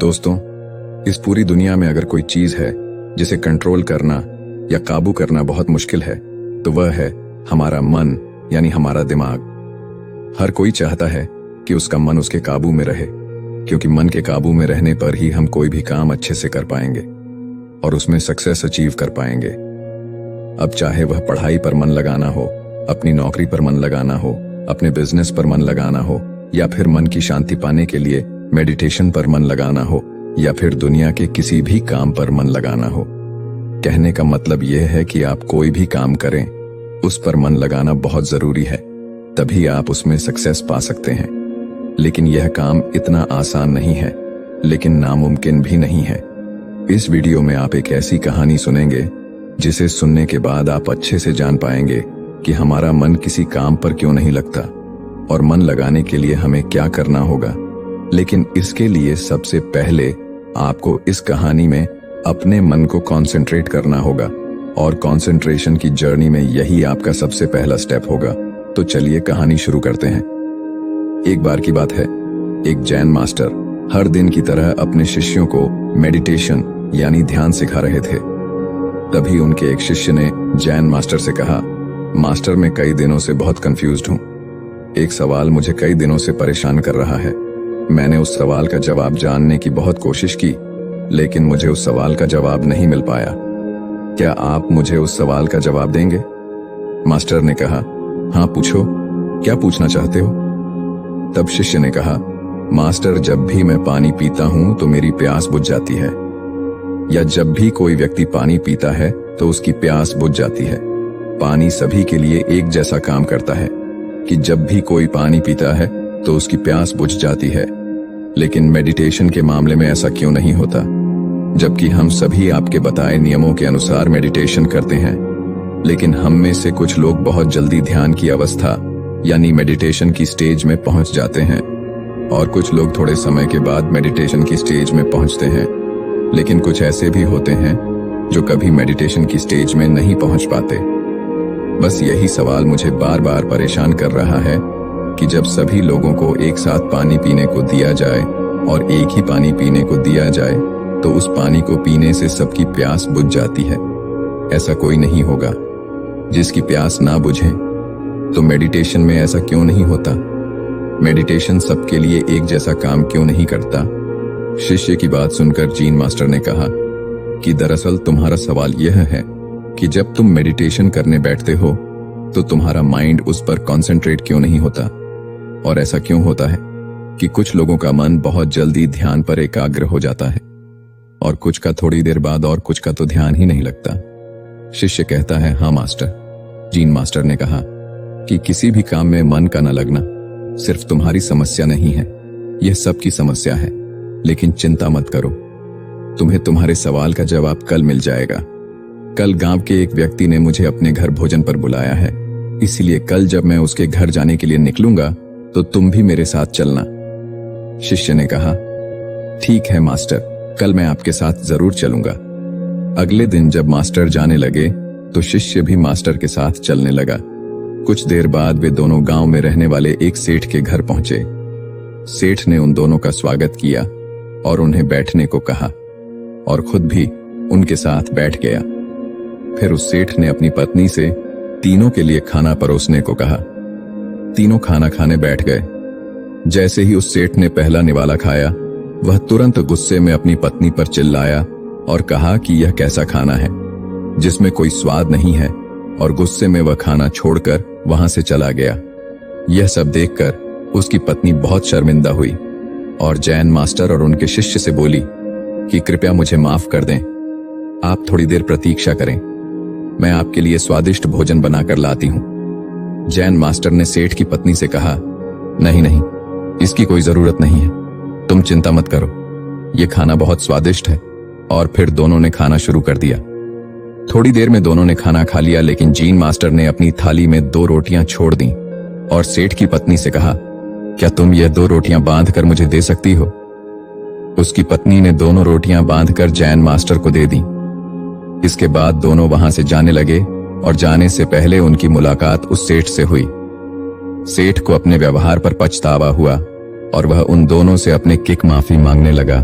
दोस्तों, इस पूरी दुनिया में अगर कोई चीज है जिसे कंट्रोल करना या काबू करना बहुत मुश्किल है तो वह है हमारा मन, यानी हमारा दिमाग। हर कोई चाहता है कि उसका मन उसके काबू में रहे, क्योंकि मन के काबू में रहने पर ही हम कोई भी काम अच्छे से कर पाएंगे और उसमें सक्सेस अचीव कर पाएंगे। अब चाहे वह पढ़ाई पर मन लगाना हो, अपनी नौकरी पर मन लगाना हो, अपने बिजनेस पर मन लगाना हो, या फिर मन की शांति पाने के लिए मेडिटेशन पर मन लगाना हो, या फिर दुनिया के किसी भी काम पर मन लगाना हो। कहने का मतलब यह है कि आप कोई भी काम करें, उस पर मन लगाना बहुत जरूरी है, तभी आप उसमें सक्सेस पा सकते हैं। लेकिन यह काम इतना आसान नहीं है, लेकिन नामुमकिन भी नहीं है। इस वीडियो में आप एक ऐसी कहानी सुनेंगे जिसे सुनने के बाद आप अच्छे से जान पाएंगे कि हमारा मन किसी काम पर क्यों नहीं लगता और मन लगाने के लिए हमें क्या करना होगा। लेकिन इसके लिए सबसे पहले आपको इस कहानी में अपने मन को कंसंट्रेट करना होगा, और कंसंट्रेशन की जर्नी में यही आपका सबसे पहला स्टेप होगा। तो चलिए कहानी शुरू करते हैं। एक बार की बात है, एक जैन मास्टर हर दिन की तरह अपने शिष्यों को मेडिटेशन यानी ध्यान सिखा रहे थे। तभी उनके एक शिष्य ने जैन मास्टर से कहा, मास्टर, मैं कई दिनों से बहुत कंफ्यूज्ड हूं। एक सवाल मुझे कई दिनों से परेशान कर रहा है। मैंने उस सवाल का जवाब जानने की बहुत कोशिश की, लेकिन मुझे उस सवाल का जवाब नहीं मिल पाया। क्या आप मुझे उस सवाल का जवाब देंगे? मास्टर ने कहा, हाँ पूछो, क्या पूछना चाहते हो? तब शिष्य ने कहा, मास्टर, जब भी मैं पानी पीता हूं तो मेरी प्यास बुझ जाती है, या जब भी कोई व्यक्ति पानी पीता है तो उसकी प्यास बुझ जाती है। पानी सभी के लिए एक जैसा काम करता है कि जब भी कोई पानी पीता है तो उसकी प्यास बुझ जाती है। लेकिन मेडिटेशन के मामले में ऐसा क्यों नहीं होता? जबकि हम सभी आपके बताए नियमों के अनुसार मेडिटेशन करते हैं, लेकिन हम में से कुछ लोग बहुत जल्दी ध्यान की अवस्था यानी मेडिटेशन की स्टेज में पहुंच जाते हैं, और कुछ लोग थोड़े समय के बाद मेडिटेशन की स्टेज में पहुंचते हैं। लेकिन कुछ ऐसे भी होते हैं जो कभी मेडिटेशन की स्टेज में नहीं पहुंच पाते। बस यही सवाल मुझे बार बार परेशान कर रहा है कि जब सभी लोगों को एक साथ पानी पीने को दिया जाए और एक ही पानी पीने को दिया जाए तो उस पानी को पीने से सबकी प्यास बुझ जाती है। ऐसा कोई नहीं होगा जिसकी प्यास ना बुझे। तो मेडिटेशन में ऐसा क्यों नहीं होता? मेडिटेशन सबके लिए एक जैसा काम क्यों नहीं करता? शिष्य की बात सुनकर जैन मास्टर ने कहा कि दरअसल तुम्हारा सवाल यह है कि जब तुम मेडिटेशन करने बैठते हो तो तुम्हारा माइंड उस पर कंसंट्रेट क्यों नहीं होता। और ऐसा क्यों होता है कि कुछ लोगों का मन बहुत जल्दी ध्यान पर एकाग्र हो जाता है और कुछ का थोड़ी देर बाद और कुछ का तो ध्यान ही नहीं लगता। शिष्य कहता है, हाँ मास्टर। जैन मास्टर ने कहा कि किसी भी काम में मन का न लगना सिर्फ तुम्हारी समस्या नहीं है, यह सबकी समस्या है। लेकिन चिंता मत करो, तुम्हें तुम्हारे सवाल का जवाब कल मिल जाएगा। कल गांव के एक व्यक्ति ने मुझे अपने घर भोजन पर बुलाया है, इसलिए कल जब मैं उसके घर जाने के लिए निकलूंगा तो तुम भी मेरे साथ चलना। शिष्य ने कहा, ठीक है मास्टर, कल मैं आपके साथ जरूर चलूंगा। अगले दिन जब मास्टर जाने लगे तो शिष्य भी मास्टर के साथ चलने लगा। कुछ देर बाद वे दोनों गांव में रहने वाले एक सेठ के घर पहुंचे। सेठ ने उन दोनों का स्वागत किया और उन्हें बैठने को कहा और खुद भी उनके साथ बैठ गया। फिर उस सेठ ने अपनी पत्नी से तीनों के लिए खाना परोसने को कहा। तीनों खाना खाने बैठ गए। जैसे ही उस सेठ ने पहला निवाला खाया, वह तुरंत गुस्से में अपनी पत्नी पर चिल्लाया और कहा कि यह कैसा खाना है जिसमें कोई स्वाद नहीं है, और गुस्से में वह खाना छोड़कर वहां से चला गया। यह सब देखकर उसकी पत्नी बहुत शर्मिंदा हुई और जैन मास्टर और उनके शिष्य से बोली कि कृपया मुझे माफ कर दें, आप थोड़ी देर प्रतीक्षा करें, मैं आपके लिए स्वादिष्ट भोजन बनाकर लाती हूं। जैन मास्टर ने सेठ की पत्नी से कहा, नहीं नहीं, इसकी कोई जरूरत नहीं है, तुम चिंता मत करो, यह खाना बहुत स्वादिष्ट है। और फिर दोनों ने खाना शुरू कर दिया। थोड़ी देर में दोनों ने खाना खा लिया, लेकिन जैन मास्टर ने अपनी थाली में 2 रोटियां छोड़ दी और सेठ की पत्नी से कहा, क्या तुम यह 2 रोटियां बांधकर मुझे दे सकती हो? उसकी पत्नी ने दोनों रोटियां बांधकर जैन मास्टर को दे दी। इसके बाद दोनों वहां से जाने लगे और जाने से पहले उनकी मुलाकात उस सेठ से हुई। सेठ को अपने व्यवहार पर पछतावा हुआ और वह उन दोनों से अपने किक माफी मांगने लगा।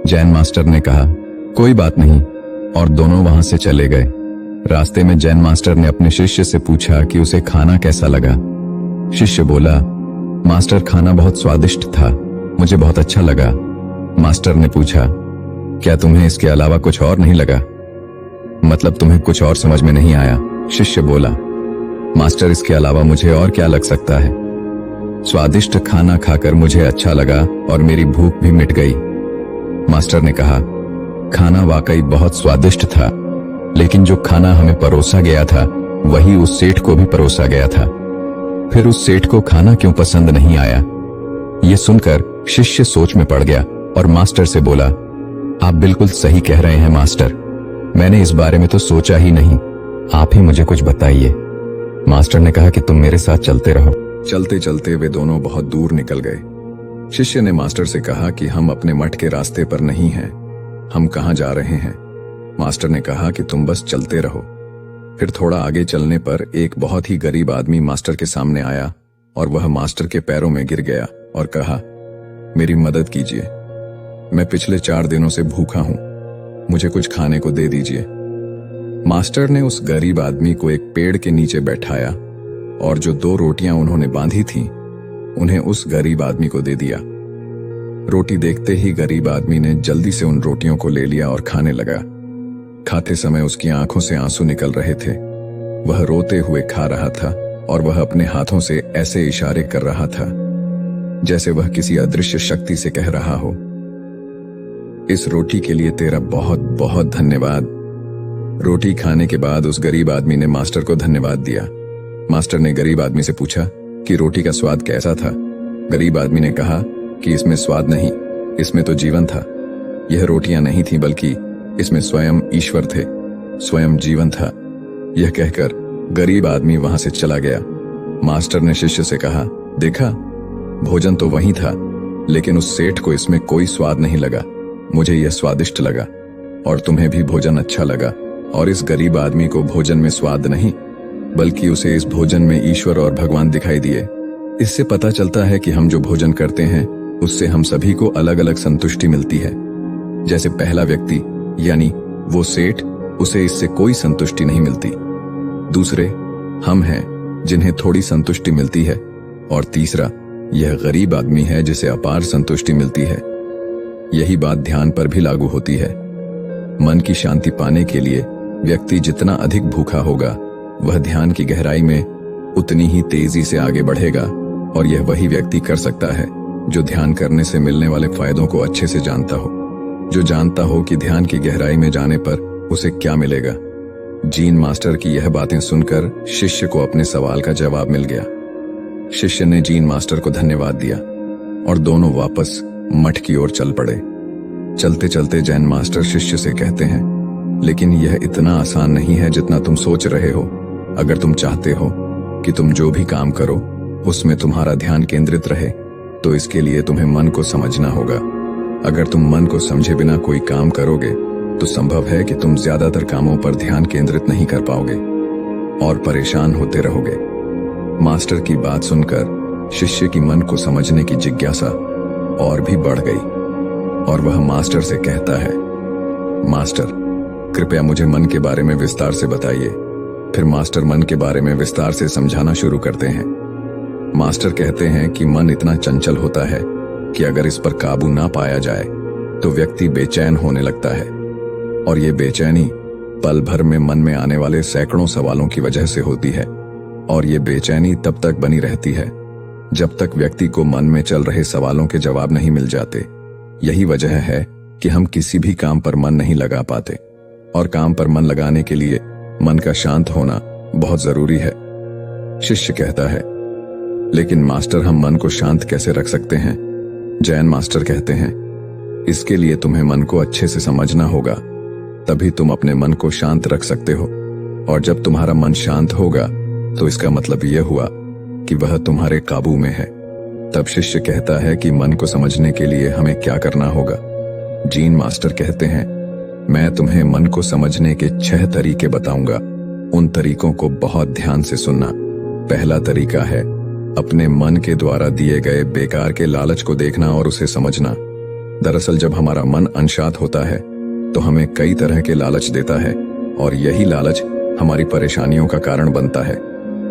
जैन मास्टर ने कहा, कोई बात नहीं, और दोनों वहां से चले गए। रास्ते में जैन मास्टर ने अपने शिष्य से पूछा कि उसे खाना कैसा लगा। शिष्य बोला, मास्टर खाना बहुत स्वादिष्ट था, मुझे बहुत अच्छा लगा। मास्टर ने पूछा, क्या तुम्हें इसके अलावा कुछ और नहीं लगा? मतलब तुम्हें कुछ और समझ में नहीं आया? शिष्य बोला, मास्टर इसके अलावा मुझे और क्या लग सकता है? स्वादिष्ट खाना खाकर मुझे अच्छा लगा और मेरी भूख भी मिट गई। मास्टर ने कहा, खाना वाकई बहुत स्वादिष्ट था, लेकिन जो खाना हमें परोसा गया था वही उस सेठ को भी परोसा गया था। फिर उस सेठ को खाना क्यों पसंद नहीं आया? ये सुनकर शिष्य सोच में पड़ गया और मास्टर से बोला, आप बिल्कुल सही कह रहे हैं मास्टर, मैंने इस बारे में तो सोचा ही नहीं, आप ही मुझे कुछ बताइए। मास्टर ने कहा कि तुम मेरे साथ चलते रहो। चलते चलते वे दोनों बहुत दूर निकल गए। शिष्य ने मास्टर से कहा कि हम अपने मठ के रास्ते पर नहीं हैं, हम कहाँ जा रहे हैं? मास्टर ने कहा कि तुम बस चलते रहो। फिर थोड़ा आगे चलने पर एक बहुत ही गरीब आदमी मास्टर के सामने आया और वह मास्टर के पैरों में गिर गया और कहा, मेरी मदद कीजिए, मैं पिछले 4 दिनों से भूखा हूं, मुझे कुछ खाने को दे दीजिए। मास्टर ने उस गरीब आदमी को एक पेड़ के नीचे बैठाया और जो 2 रोटियां उन्होंने बांधी थीं, उन्हें उस गरीब आदमी को दे दिया। रोटी देखते ही गरीब आदमी ने जल्दी से उन रोटियों को ले लिया और खाने लगा। खाते समय उसकी आंखों से आंसू निकल रहे थे। वह रोते हुए खा रहा था और वह अपने हाथों से ऐसे इशारे कर रहा था जैसे वह किसी अदृश्य शक्ति से कह रहा हो, इस रोटी के लिए तेरा बहुत बहुत धन्यवाद। रोटी खाने के बाद उस गरीब आदमी ने मास्टर को धन्यवाद दिया। मास्टर ने गरीब आदमी से पूछा कि रोटी का स्वाद कैसा था? गरीब आदमी ने कहा कि इसमें स्वाद नहीं, इसमें तो जीवन था। यह रोटियां नहीं थी बल्कि इसमें स्वयं ईश्वर थे, स्वयं जीवन था। यह कहकर गरीब आदमी वहां से चला गया। मास्टर ने शिष्य से कहा, देखा, भोजन तो वही था, लेकिन उस सेठ को इसमें कोई स्वाद नहीं लगा। मुझे यह स्वादिष्ट लगा और तुम्हें भी भोजन अच्छा लगा, और इस गरीब आदमी को भोजन में स्वाद नहीं बल्कि उसे इस भोजन में ईश्वर और भगवान दिखाई दिए। इससे पता चलता है कि हम जो भोजन करते हैं उससे हम सभी को अलग अलग संतुष्टि मिलती है। जैसे पहला व्यक्ति यानी वो सेठ, उसे इससे कोई संतुष्टि नहीं मिलती। दूसरे हम हैं जिन्हें थोड़ी संतुष्टि मिलती है, और तीसरा यह गरीब आदमी है जिसे अपार संतुष्टि मिलती है। यही बात ध्यान पर भी लागू होती है। मन की शांति पाने के लिए व्यक्ति जितना अधिक भूखा होगा, वह ध्यान की गहराई में उतनी ही तेजी से आगे बढ़ेगा, और यह वही व्यक्ति कर सकता है जो ध्यान करने से मिलने वाले फायदों को अच्छे से जानता हो, जो जानता हो कि ध्यान की गहराई में जाने पर उसे क्या मिलेगा। जीन मास्टर की यह बातें सुनकर शिष्य को अपने सवाल का जवाब मिल गया। शिष्य ने जीन मास्टर को धन्यवाद दिया और दोनों वापस मठ की ओर चल पड़े। चलते चलते जैन मास्टर शिष्य से कहते हैं, लेकिन यह इतना आसान नहीं है जितना तुम सोच रहे हो। अगर तुम चाहते हो कि तुम जो भी काम करो उसमें तुम्हारा ध्यान केंद्रित रहे, तो इसके लिए तुम्हें मन को समझना होगा। अगर तुम मन को समझे बिना कोई काम करोगे तो संभव है कि तुम ज्यादातर कामों पर ध्यान केंद्रित नहीं कर पाओगे और परेशान होते रहोगे। मास्टर की बात सुनकर शिष्य की मन को समझने की जिज्ञासा और भी बढ़ गई और वह मास्टर से कहता है, मास्टर, कृपया मुझे मन के बारे में विस्तार से बताइए। फिर मास्टर मन के बारे में विस्तार से समझाना शुरू करते हैं। मास्टर कहते हैं कि मन इतना चंचल होता है कि अगर इस पर काबू ना पाया जाए तो व्यक्ति बेचैन होने लगता है, और ये बेचैनी पल भर में मन में आने वाले सैकड़ों सवालों की वजह से होती है, और ये बेचैनी तब तक बनी रहती है जब तक व्यक्ति को मन में चल रहे सवालों के जवाब नहीं मिल जाते। यही वजह है कि हम किसी भी काम पर मन नहीं लगा पाते, और काम पर मन लगाने के लिए मन का शांत होना बहुत जरूरी है। शिष्य कहता है, लेकिन मास्टर, हम मन को शांत कैसे रख सकते हैं? जैन मास्टर कहते हैं, इसके लिए तुम्हें मन को अच्छे से समझना होगा, तभी तुम अपने मन को शांत रख सकते हो। और जब तुम्हारा मन शांत होगा तो इसका मतलब यह हुआ कि वह तुम्हारे काबू में है। तब शिष्य कहता है कि मन को समझने के लिए हमें क्या करना होगा। जीन मास्टर कहते हैं, मैं तुम्हें मन को समझने के 6 तरीके बताऊंगा। उन तरीकों को बहुत ध्यान से सुनना। पहला तरीका है अपने मन के द्वारा दिए गए बेकार के लालच को देखना और उसे समझना। दरअसल जब हमारा मन अनशांत होता है तो हमें कई तरह के लालच देता है और यही लालच हमारी परेशानियों का कारण बनता है।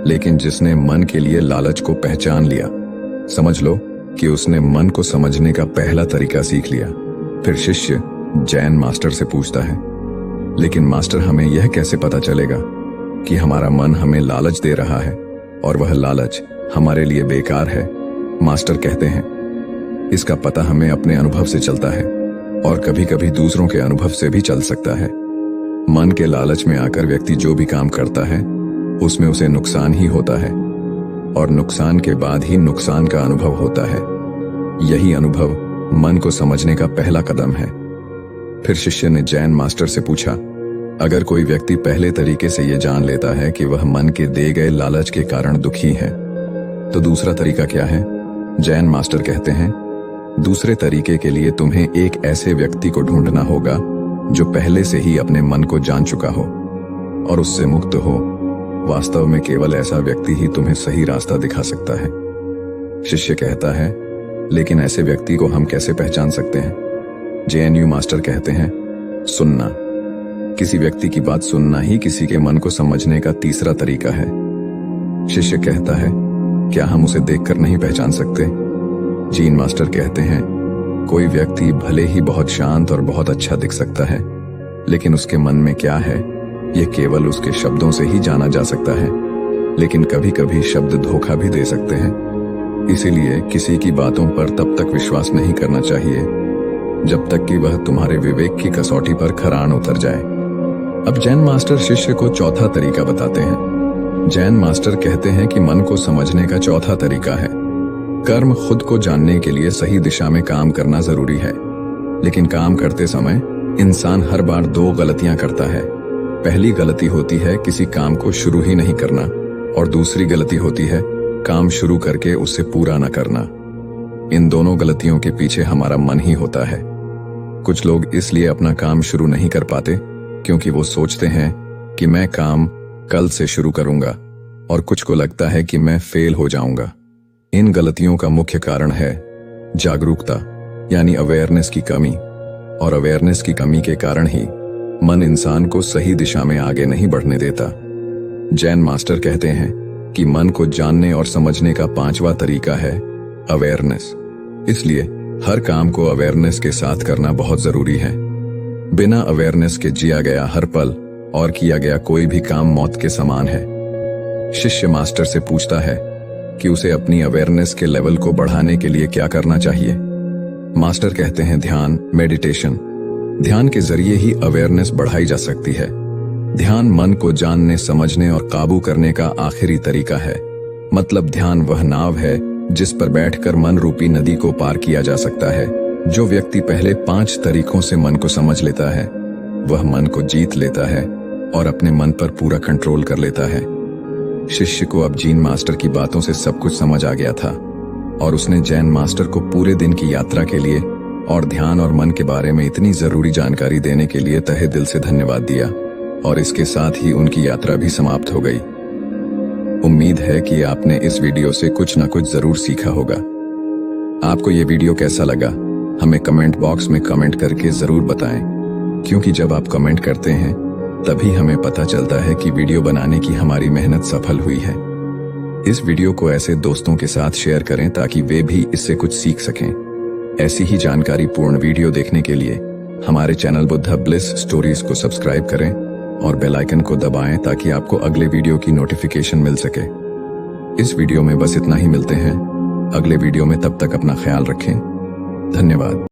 लेकिन जिसने मन के लिए लालच को पहचान लिया, समझ लो कि उसने मन को समझने का पहला तरीका सीख लिया। फिर शिष्य जैन मास्टर से पूछता है, लेकिन मास्टर हमें यह कैसे पता चलेगा कि हमारा मन हमें लालच दे रहा है और वह लालच हमारे लिए बेकार है? मास्टर कहते हैं, इसका पता हमें अपने अनुभव से चलता है और कभी कभी दूसरों के अनुभव से भी चल सकता है। मन के लालच में आकर व्यक्ति जो भी काम करता है उसमें उसे नुकसान ही होता है और नुकसान के बाद ही नुकसान का अनुभव होता है। यही अनुभव मन को समझने का पहला कदम है। फिर शिष्य ने जैन मास्टर से पूछा, अगर कोई व्यक्ति पहले तरीके से यह जान लेता है कि वह मन के दे गए लालच के कारण दुखी है, तो दूसरा तरीका क्या है? जैन मास्टर कहते हैं, दूसरे तरीके के लिए तुम्हें एक ऐसे व्यक्ति को ढूंढना होगा जो पहले से ही अपने मन को जान चुका हो और उससे मुक्त हो। वास्तव में केवल ऐसा व्यक्ति ही तुम्हें सही रास्ता दिखा सकता है। शिष्य कहता है, लेकिन ऐसे व्यक्ति को हम कैसे पहचान सकते हैं? जेएनयू मास्टर कहते हैं, सुनना। किसी व्यक्ति की बात सुनना ही किसी के मन को समझने का तीसरा तरीका है। शिष्य कहता है, क्या हम उसे देखकर नहीं पहचान सकते? जीन मास्टर कहते हैं, कोई व्यक्ति भले ही बहुत शांत और बहुत अच्छा दिख सकता है, लेकिन उसके मन में क्या है यह केवल उसके शब्दों से ही जाना जा सकता है। लेकिन कभी कभी शब्द धोखा भी दे सकते हैं। इसीलिए किसी की बातों पर तब तक विश्वास नहीं करना चाहिए जब तक कि वह तुम्हारे विवेक की कसौटी पर खरान उतर जाए। अब जैन मास्टर शिष्य को चौथा तरीका बताते हैं। जैन मास्टर कहते हैं कि मन को समझने का चौथा तरीका है कर्म। खुद को जानने के लिए सही दिशा में काम करना जरूरी है, लेकिन काम करते समय इंसान हर बार दो गलतियां करता है। पहली गलती होती है किसी काम को शुरू ही नहीं करना और दूसरी गलती होती है काम शुरू करके उसे पूरा न करना। इन दोनों गलतियों के पीछे हमारा मन ही होता है। कुछ लोग इसलिए अपना काम शुरू नहीं कर पाते क्योंकि वो सोचते हैं कि मैं काम कल से शुरू करूंगा, और कुछ को लगता है कि मैं फेल हो जाऊंगा। इन गलतियों का मुख्य कारण है जागरूकता यानी अवेयरनेस की कमी, और अवेयरनेस की कमी के कारण ही मन इंसान को सही दिशा में आगे नहीं बढ़ने देता। जैन मास्टर कहते हैं कि मन को जानने और समझने का पांचवा तरीका है अवेयरनेस। इसलिए हर काम को अवेयरनेस के साथ करना बहुत जरूरी है। बिना अवेयरनेस के जिया गया हर पल और किया गया कोई भी काम मौत के समान है। शिष्य मास्टर से पूछता है कि उसे अपनी अवेयरनेस के लेवल को बढ़ाने के लिए क्या करना चाहिए। मास्टर कहते हैं, ध्यान, मेडिटेशन। ध्यान के जरिए ही अवेयरनेस बढ़ाई जा सकती है। ध्यान मन को जानने, समझने और काबू करने का आखिरी तरीका है। मतलब ध्यान वह नाव है जिस पर बैठकर मन रूपी नदी को पार किया जा सकता है। जो व्यक्ति पहले 5 तरीकों से मन को समझ लेता है वह मन को जीत लेता है और अपने मन पर पूरा कंट्रोल कर लेता है। शिष्य को अब जीन मास्टर की बातों से सब कुछ समझ आ गया था और उसने जैन मास्टर को पूरे दिन की यात्रा के लिए और ध्यान और मन के बारे में इतनी जरूरी जानकारी देने के लिए तहे दिल से धन्यवाद दिया, और इसके साथ ही उनकी यात्रा भी समाप्त हो गई। उम्मीद है कि आपने इस वीडियो से कुछ न कुछ जरूर सीखा होगा। आपको ये वीडियो कैसा लगा हमें कमेंट बॉक्स में कमेंट करके जरूर बताएं, क्योंकि जब आप कमेंट करते हैं तभी हमें पता चलता है कि वीडियो बनाने की हमारी मेहनत सफल हुई है। इस वीडियो को ऐसे दोस्तों के साथ शेयर करें ताकि वे भी इससे कुछ सीख सकें। ऐसी ही जानकारी पूर्ण वीडियो देखने के लिए हमारे चैनल बुद्धा ब्लिस स्टोरीज को सब्सक्राइब करें और बेल आइकन को दबाएं ताकि आपको अगले वीडियो की नोटिफिकेशन मिल सके। इस वीडियो में बस इतना ही। मिलते हैं अगले वीडियो में, तब तक अपना ख्याल रखें। धन्यवाद।